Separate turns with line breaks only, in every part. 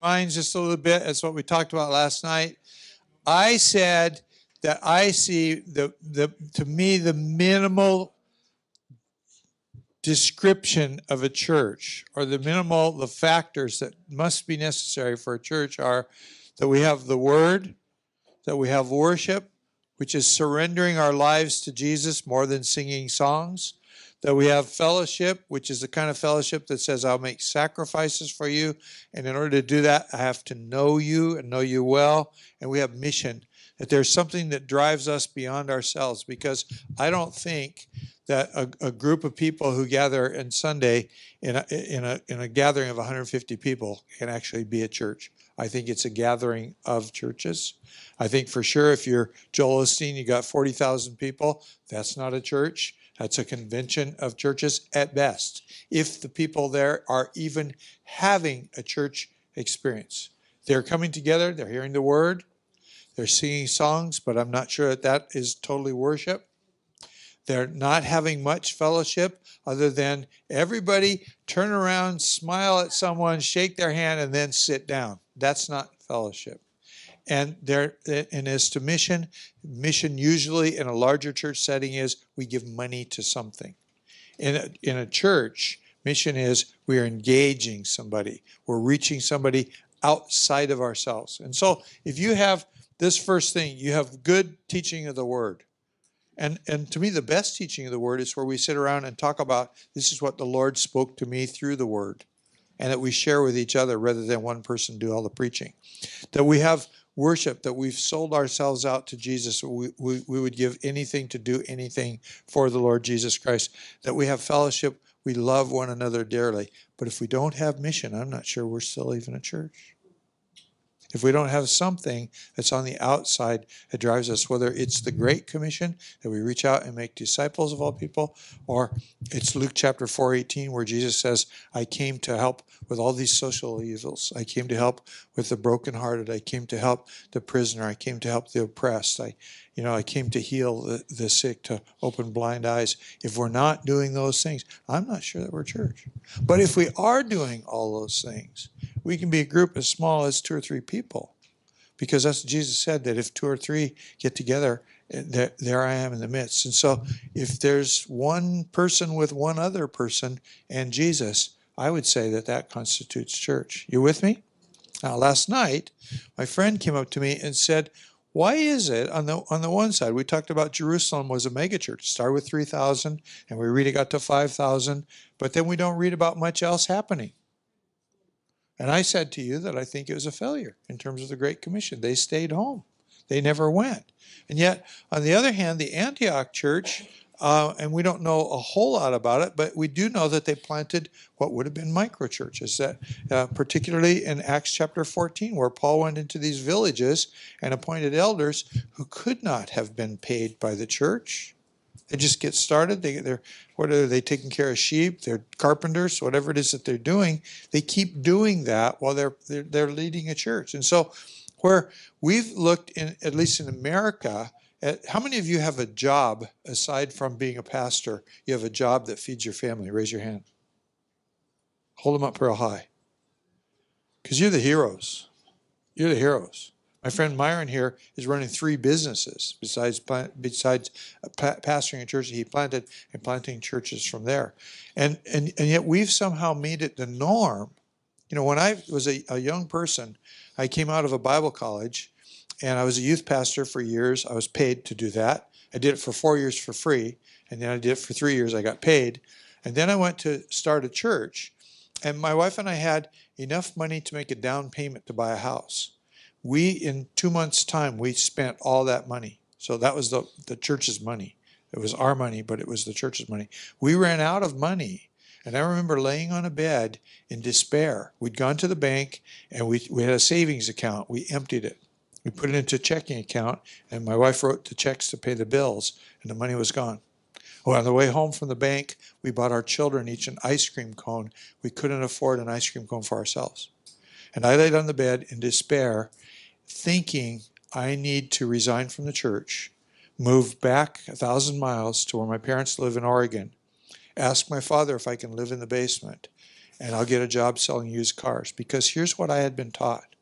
minds just a little bit. That's what we talked about last night. I said that I see to me, the minimal description of a church, or the factors that must be necessary for a church, are that we have the word, that we have worship, which is surrendering our lives to Jesus more than singing songs, that we have fellowship, which is the kind of fellowship that says, I'll make sacrifices for you, and in order to do that, I have to know you and know you well, and we have mission, that there's something that drives us beyond ourselves, because I don't think that a group of people who gather on Sunday in a gathering of 150 people can actually be a church. I think it's a gathering of churches. I think for sure if you're Joel Osteen, you got 40,000 people, that's not a church. That's a convention of churches at best, if the people there are even having a church experience. They're coming together, they're hearing the word, they're singing songs, but I'm not sure that is totally worship. They're not having much fellowship other than everybody turn around, smile at someone, shake their hand, and then sit down. That's not fellowship. And as to mission usually in a larger church setting is we give money to something. In a church, mission is we are engaging somebody. We're reaching somebody outside of ourselves. And so if you have this first thing, you have good teaching of the word. And to me, the best teaching of the word is where we sit around and talk about, this is what the Lord spoke to me through the word, and that we share with each other rather than one person do all the preaching. That we have worship, that we've sold ourselves out to Jesus. We would give anything to do anything for the Lord Jesus Christ. That we have fellowship, we love one another dearly. But if we don't have mission, I'm not sure we're still even a church. If we don't have something that's on the outside that drives us, whether it's the Great Commission, that we reach out and make disciples of all people, or it's Luke chapter 4:18, where Jesus says, I came to help with all these social evils. I came to help with the brokenhearted. I came to help the prisoner. I came to help the oppressed. I came to heal the sick, to open blind eyes. If we're not doing those things, I'm not sure that we're a church. But if we are doing all those things, we can be a group as small as 2 or 3 people, because that's what Jesus said, that if 2 or 3 get together, there I am in the midst. And so if there's one person with one other person and Jesus, I would say that constitutes church. You with me? Now, last night, my friend came up to me and said, why is it on the one side, we talked about Jerusalem was a megachurch, started with 3,000, and we read it got to 5,000, but then we don't read about much else happening. And I said to you that I think it was a failure in terms of the Great Commission. They stayed home. They never went. And yet, on the other hand, the Antioch church, and we don't know a whole lot about it, but we do know that they planted what would have been microchurches, that particularly in Acts chapter 14, where Paul went into these villages and appointed elders who could not have been paid by the church. They just get started. What are they taking care of sheep? They're carpenters, whatever it is that they're doing. They keep doing that while they're leading a church. And so, where we've looked at least in America, at how many of you have a job aside from being a pastor? You have a job that feeds your family. Raise your hand. Hold them up real high, because you're the heroes. You're the heroes. My friend Myron here is running 3 businesses besides pastoring a church that he planted and planting churches from there. And yet we've somehow made it the norm. When I was a young person, I came out of a Bible college, and I was a youth pastor for years. I was paid to do that. I did it for 4 years for free, and then I did it for 3 years. I got paid. And then I went to start a church, and my wife and I had enough money to make a down payment to buy a house. In 2 months' time, we spent all that money. So that was the church's money. It was our money, but it was the church's money. We ran out of money. And I remember laying on a bed in despair. We'd gone to the bank, and we had a savings account. We emptied it. We put it into a checking account, and my wife wrote the checks to pay the bills, and the money was gone. Well, on the way home from the bank, we bought our children each an ice cream cone. We couldn't afford an ice cream cone for ourselves. And I laid on the bed in despair, thinking I need to resign from the church, move back 1,000 miles to where my parents live in Oregon, ask my father if I can live in the basement, and I'll get a job selling used cars. Because here's what I had been taught.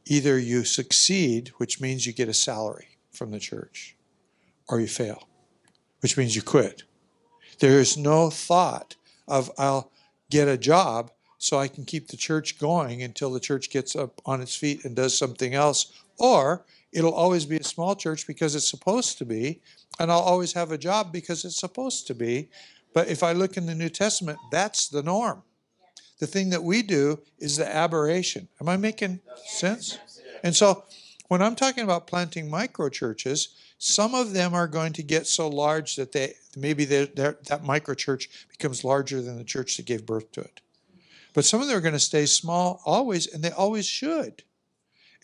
Either you succeed, which means you get a salary from the church, or you fail, which means you quit. There is no thought of I'll get a job so I can keep the church going until the church gets up on its feet and does something else, or it'll always be a small church because it's supposed to be, and I'll always have a job because it's supposed to be. But if I look in the New Testament, that's the norm. The thing that we do is the aberration. Am I making sense? And so when I'm talking about planting micro churches, some of them are going to get so large that that micro church becomes larger than the church that gave birth to it. But some of them are going to stay small always, and they always should.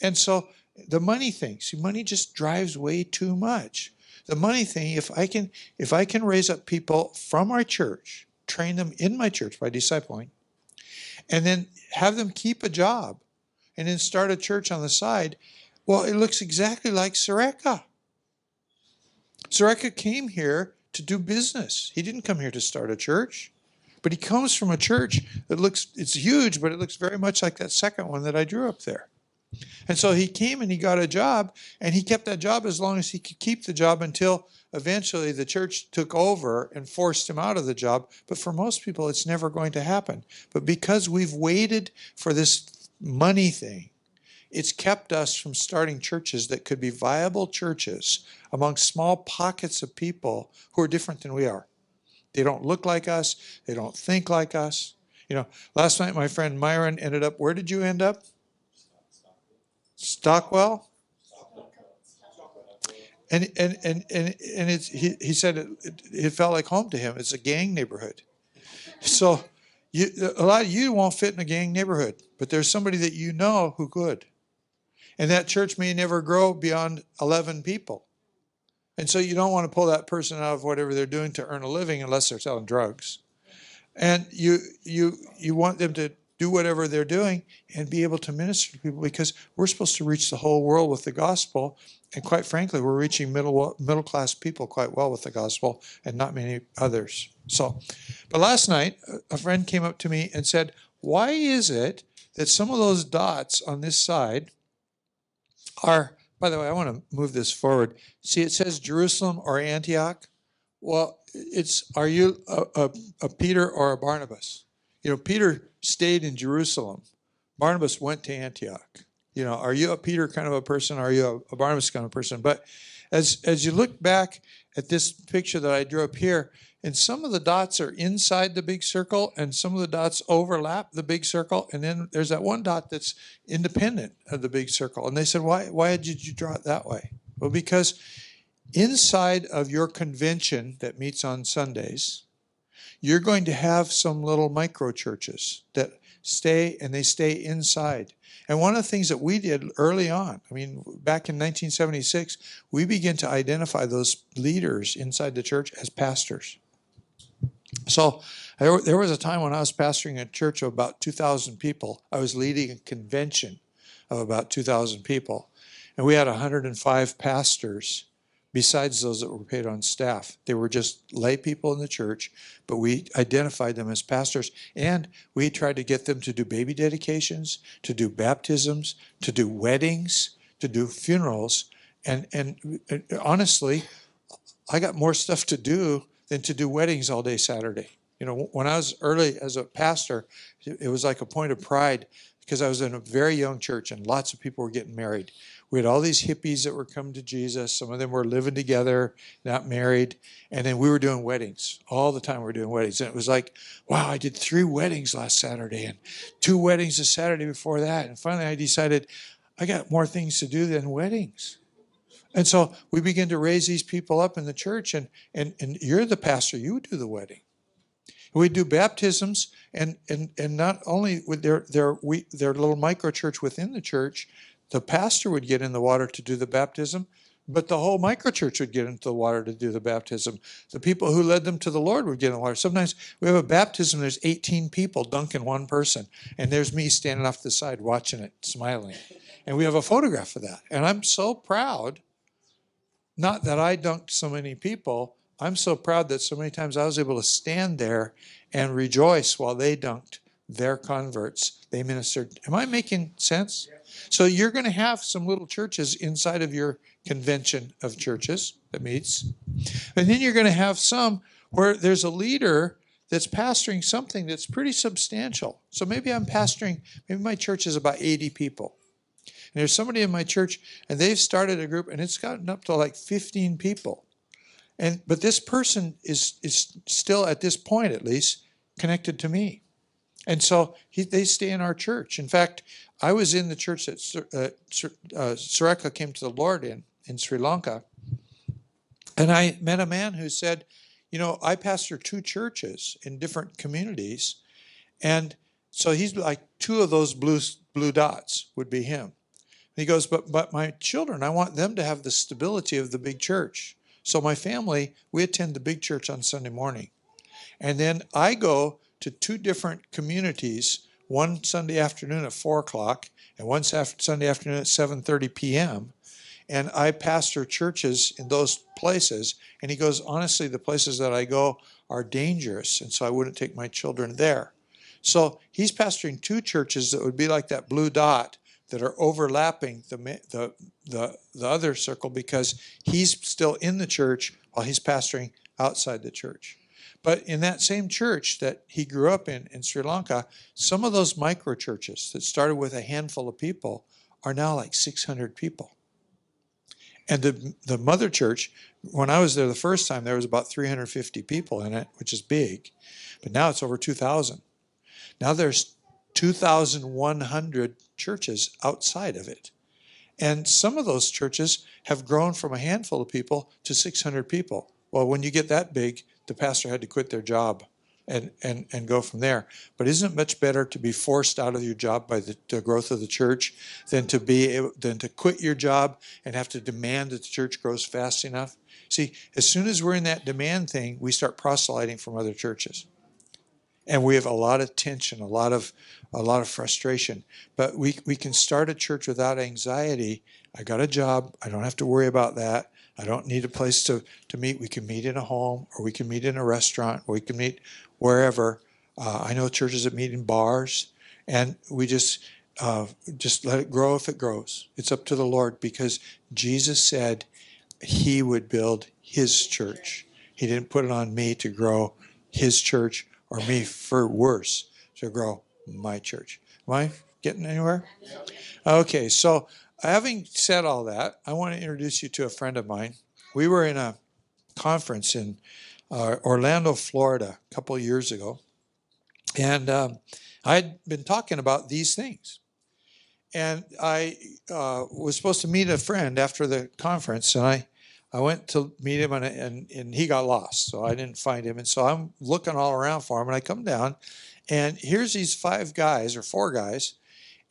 And so the money thing, see, money just drives way too much. The money thing, if I can raise up people from our church, train them in my church by discipling, and then have them keep a job, and then start a church on the side, well, it looks exactly like Sareka. Sareka came here to do business. He didn't come here to start a church. But he comes from a church that it's huge, but it looks very much like that second one that I drew up there. And so he came and he got a job, and he kept that job as long as he could keep the job until eventually the church took over and forced him out of the job. But for most people, it's never going to happen. But because we've waited for this money thing, it's kept us from starting churches that could be viable churches among small pockets of people who are different than we are. They don't look like us. They don't think like us. Last night my friend Myron ended up, where did you end up? Stockwell? And he said it felt like home to him. It's a gang neighborhood. So a lot of you won't fit in a gang neighborhood, but there's somebody that you know who could. And that church may never grow beyond 11 people. And so you don't want to pull that person out of whatever they're doing to earn a living unless they're selling drugs. And you want them to do whatever they're doing and be able to minister to people, because we're supposed to reach the whole world with the gospel. And quite frankly, we're reaching middle class people quite well with the gospel, and not many others. But last night, a friend came up to me and said, why is it that some of those dots on this side are, by the way, I want to move this forward. See, it says Jerusalem or Antioch. Well, are you a Peter or a Barnabas? Peter stayed in Jerusalem. Barnabas went to Antioch. Are you a Peter kind of a person? Or are you a Barnabas kind of person? But as you look back at this picture that I drew up here, and some of the dots are inside the big circle, and some of the dots overlap the big circle, and then there's that one dot that's independent of the big circle. And they said, why did you draw it that way? Well, because inside of your convention that meets on Sundays, you're going to have some little micro churches that stay inside. And one of the things that we did early on, back in 1976, we began to identify those leaders inside the church as pastors. So there was a time when I was pastoring a church of about 2,000 people. I was leading a convention of about 2,000 people. And we had 105 pastors besides those that were paid on staff. They were just lay people in the church, but we identified them as pastors. And we tried to get them to do baby dedications, to do baptisms, to do weddings, to do funerals. And honestly, I got more stuff to do than to do weddings all day Saturday. When I was early as a pastor, it was like a point of pride, because I was in a very young church and lots of people were getting married. We had all these hippies that were coming to Jesus. Some of them were living together, not married. And then we were doing weddings. All the time we were doing weddings. And it was like, wow, I did 3 weddings last Saturday and 2 weddings the Saturday before that. And finally I decided I got more things to do than weddings. And so we began to raise these people up in the church, and you're the pastor, you would do the wedding. We'd do baptisms, and not only with their little micro church within the church, the pastor would get in the water to do the baptism, but the whole micro church would get into the water to do the baptism. The people who led them to the Lord would get in the water. Sometimes we have a baptism, there's 18 people dunking one person, and there's me standing off the side watching it, smiling. And we have a photograph of that. And I'm so proud, not that I dunked so many people, I'm so proud that so many times I was able to stand there and rejoice while they dunked their converts. They ministered. Am I making sense? So you're going to have some little churches inside of your convention of churches that meets. And then you're going to have some where there's a leader that's pastoring something that's pretty substantial. So maybe maybe my church is about 80 people. And there's somebody in my church and they've started a group and it's gotten up to like 15 people. But this person is still, at this point at least, connected to me. And so they stay in our church. In fact, I was in the church that Sureka came to the Lord in Sri Lanka. And I met a man who said, I pastor 2 churches in different communities. And so he's like 2 of those blue dots would be him. And he goes, but my children, I want them to have the stability of the big church. So my family, we attend the big church on Sunday morning. And then I go to 2 different communities, one Sunday afternoon at 4 o'clock and one Sunday afternoon at 7:30 p.m. And I pastor churches in those places. And he goes, honestly, the places that I go are dangerous. And so I wouldn't take my children there. So he's pastoring 2 churches that would be like that blue dot that are overlapping the other circle because he's still in the church while he's pastoring outside the church. But in that same church that he grew up in Sri Lanka, some of those micro churches that started with a handful of people are now like 600 people. And the mother church, when I was there the first time, there was about 350 people in it, which is big. But now it's over 2,000. Now there's 2,100 churches outside of it. And some of those churches have grown from a handful of people to 600 people. Well, when you get that big, the pastor had to quit their job and go from there. But isn't it much better to be forced out of your job by the growth of the church than to quit your job and have to demand that the church grows fast enough? See, as soon as we're in that demand thing, we start proselyting from other churches. And we have a lot of tension, a lot of frustration. But we can start a church without anxiety. I got a job. I don't have to worry about that. I don't need a place to meet. We can meet in a home, or we can meet in a restaurant, or we can meet wherever. I know churches that meet in bars, and we just let it grow if it grows. It's up to the Lord, because Jesus said he would build his church. He didn't put it on me to grow his church, or me, for worse, to grow my church. Am I getting anywhere? Okay, so having said all that, I want to introduce you to a friend of mine. We were in a conference in Orlando, Florida, a couple of years ago, and I'd been talking about these things. And I was supposed to meet a friend after the conference, and I went to meet him, and he got lost, so I didn't find him. And so I'm looking all around for him, and I come down, and here's these 5 guys, or 4 guys,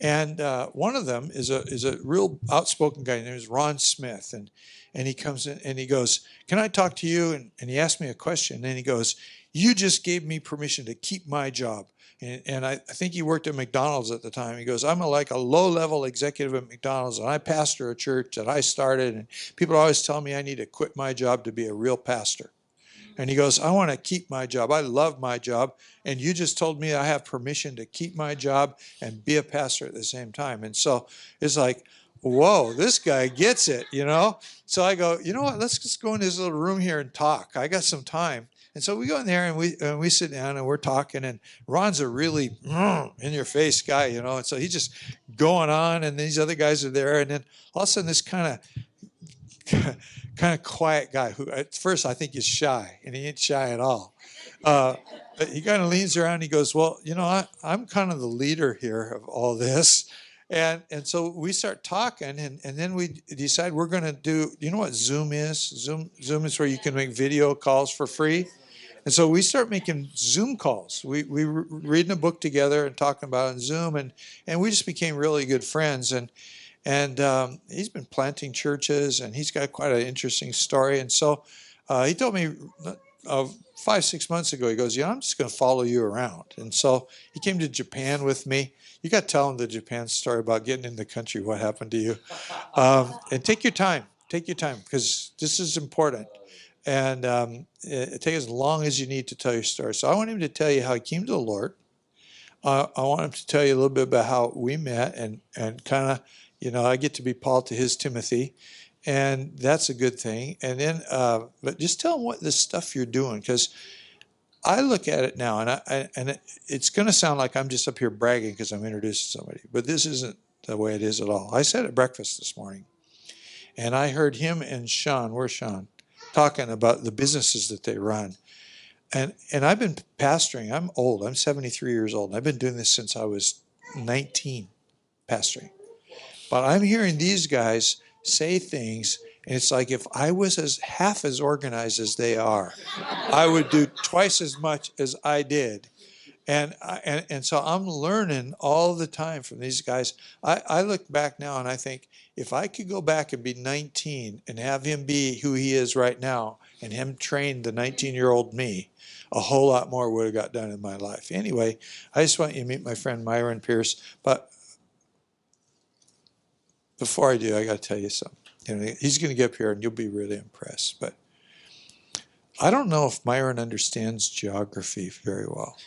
and one of them is a real outspoken guy. His name is Ron Smith, and he comes in and he goes, "Can I talk to you?" And he asked me a question, and he goes, "You just gave me permission to keep my job." And I think he worked at McDonald's at the time. He goes, "I'm like a low-level executive at McDonald's, and I pastor a church that I started, and people always tell me I need to quit my job to be a real pastor." And he goes, "I want to keep my job. I love my job. And you just told me I have permission to keep my job and be a pastor at the same time." And so it's like, whoa, this guy gets it, So I go, you know what? Let's just go in this little room here and talk. I got some time. And so we go in there and we sit down and we're talking. And Ron's a really in-your-face guy, And so he's just going on. And these other guys are there. And then all of a sudden, this kind of quiet guy, who at first I think is shy, and he ain't shy at all. But he kind of leans around and he goes, "Well, I'm kind of the leader here of all this." And so we start talking, and then we decide we're going to do, you know what Zoom is? Zoom is where you can make video calls for free. And so we start making Zoom calls. We were reading a book together and talking about it on Zoom, and we just became really good friends. And he's been planting churches, and he's got quite an interesting story. And so he told me 5-6 months ago, he goes, "I'm just going to follow you around." And so he came to Japan with me. You got to tell him the Japan story about getting in the country, what happened to you. And take your time, because this is important. And it takes as long as you need to tell your story. So I want him to tell you how he came to the Lord. I want him to tell you a little bit about how we met and kind of, I get to be Paul to his Timothy. And that's a good thing. And then, but just tell him what this stuff you're doing, because I look at it now, and it's going to sound like I'm just up here bragging because I'm introducing somebody, but this isn't the way it is at all. I sat at breakfast this morning, and I heard him and Sean, where's Sean, talking about the businesses that they run. And I've been pastoring. I'm old. I'm 73 years old. And I've been doing this since I was 19, pastoring. But I'm hearing these guys say things, and it's like if I was half as organized as they are, I would do twice as much as I did. And so I'm learning all the time from these guys. I look back now and I think, if I could go back and be 19 and have him be who he is right now, and him train the 19-year-old me, a whole lot more would have got done in my life. Anyway, I just want you to meet my friend Myron Pierce. But before I do, I got to tell you something. He's going to get up here and you'll be really impressed. But I don't know if Myron understands geography very well.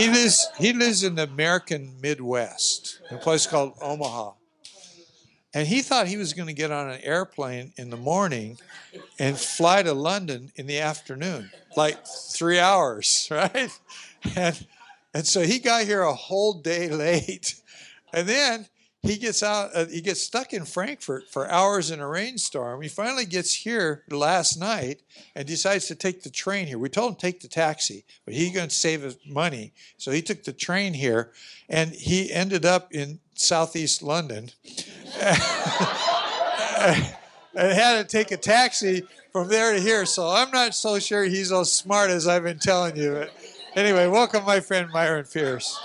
He lives in the American Midwest, in a place called Omaha. And he thought he was going to get on an airplane in the morning and fly to London in the afternoon, like 3 hours, right? And so he got here a whole day late. And then he gets stuck in Frankfurt for hours in a rainstorm. He finally gets here last night and decides to take the train here. We told him to take the taxi, but he's going to save his money. So he took the train here, and he ended up in southeast London and had to take a taxi from there to here. So I'm not so sure he's as smart as I've been telling you. But anyway, welcome my friend Myron Pierce.